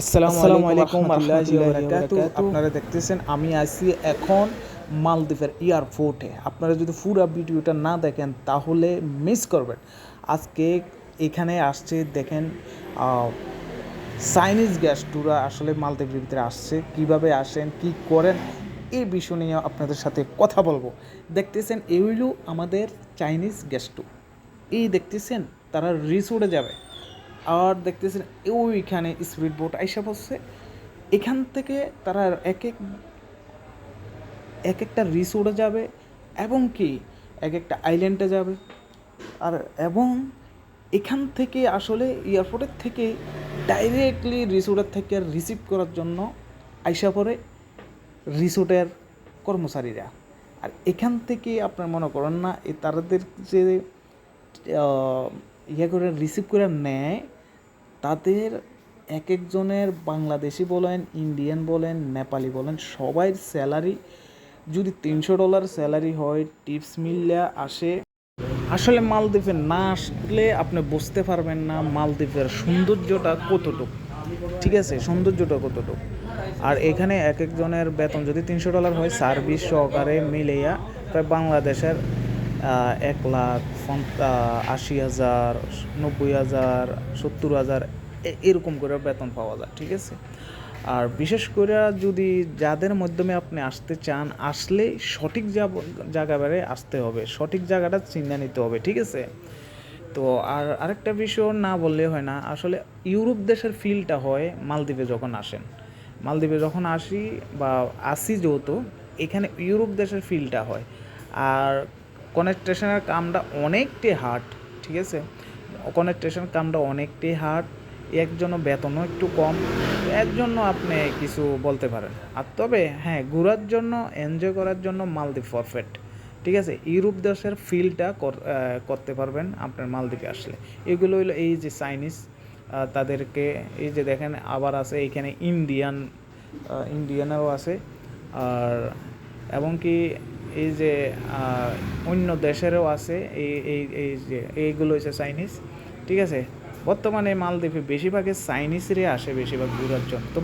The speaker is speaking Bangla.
আসসালামু আলাইকুম রাহমাতুল্লাহি ওয়া বারাকাতুহু। আপনারা দেখতেছেন আমি আছি এখন মালদ্বীপের এয়ারপোর্টে। আপনারা যদি পুরো ভিডিওটা না দেখেন তাহলে মিস করবেন। আজকে এখানে আসছে দেখেন চাইনিজ গেস্টরা আসলে মালদ্বীপের ভিতরে আসছে, কিভাবে আসেন, কি করেন, এই বিষয় নিয়ে আপনাদের সাথে কথা বলবো। দেখতেছেন এই হইল আমাদের চাইনিজ গেস্টু, এই দেখতেছেন তারা রিসোর্টে যাবে। আর দেখতেছেন ওইখানে স্পিড বোট আইসা পড়ছে। এখান থেকে তারা এক একটা রিসোর্টে যাবে এবং কি এক একটা আইল্যান্ডে যাবে। আর এবং এখান থেকে আসলে এয়ারপোর্টের থেকে ডাইরেক্টলি রিসোর্টের থেকে রিসিভ করার জন্য আইসা পড়ে রিসোর্টের কর্মচারীরা। আর এখান থেকে আপনার মনে করেন না তাদের যে করে রিসিভ করে নেয়, তাদের এক একজনের বাংলাদেশি বলেন, ইন্ডিয়ান বলেন, নেপালি বলেন, সবাই স্যালারি যদি $300 স্যালারি হয়, টিপস মিললে আসে। আসলে মালদ্বীপে না আসলে আপনি বুঝতে পারবেন না মালদ্বীপের সৌন্দর্যটা কতটুকু, ঠিক আছে, সৌন্দর্যটা কতটুকু। আর এখানে এক একজনের বেতন যদি $300 হয়, সার্ভিস সহকারে মিলেইয়া প্রায় বাংলাদেশের 1,80,000, 90,000, 70,000 এরকম করে বেতন পাওয়া যায়, ঠিক আছে। আর বিশেষ করে যদি যাদের মাধ্যমে আপনি আসতে চান, আসলে সঠিক জায়গাবারে আসতে হবে, সঠিক জায়গাটা চিন্তা নিতে হবে, ঠিক আছে। তো আর আরেকটা বিষয় না বললে হয় না, আসলে ইউরোপ দেশের ফিলটা হয় মালদ্বীপে যখন আসেন। মালদ্বীপে যখন আসি বা আসি যেহেতু, এখানে ইউরোপ দেশের ফিলটা হয়। আর কনেকট্রেশনের কামটা অনেকটাই হার্ড, ঠিক আছে। কনেকট্রেশনের কামটা অনেকটাই হার্ড। এর জন্য বেতনও একটু কম, এর জন্য আপনি কিছু বলতে পারেন। আর তবে হ্যাঁ, ঘোরার জন্য, এনজয় করার জন্য মালদ্বীপ পারফেক্ট, ঠিক আছে। ইউরোপ দেশের ফিলটা করতে পারবেন আপনার মালদ্বীপে আসলে। এগুলো হলো এই যে চাইনিজ, তাদেরকে এই যে দেখেন আবার আছে এইখানে ইন্ডিয়ানও আছে। আর এবং কি এই যে অন্য দেশেরও আছে, এই এই এই যে এইগুলো হচ্ছে চাইনিজ, ঠিক আছে। বর্তমানে মালদ্বীপে বেশিরভাগই চাইনিজরা আসে বেশিরভাগ ঘোরার জন্য। তো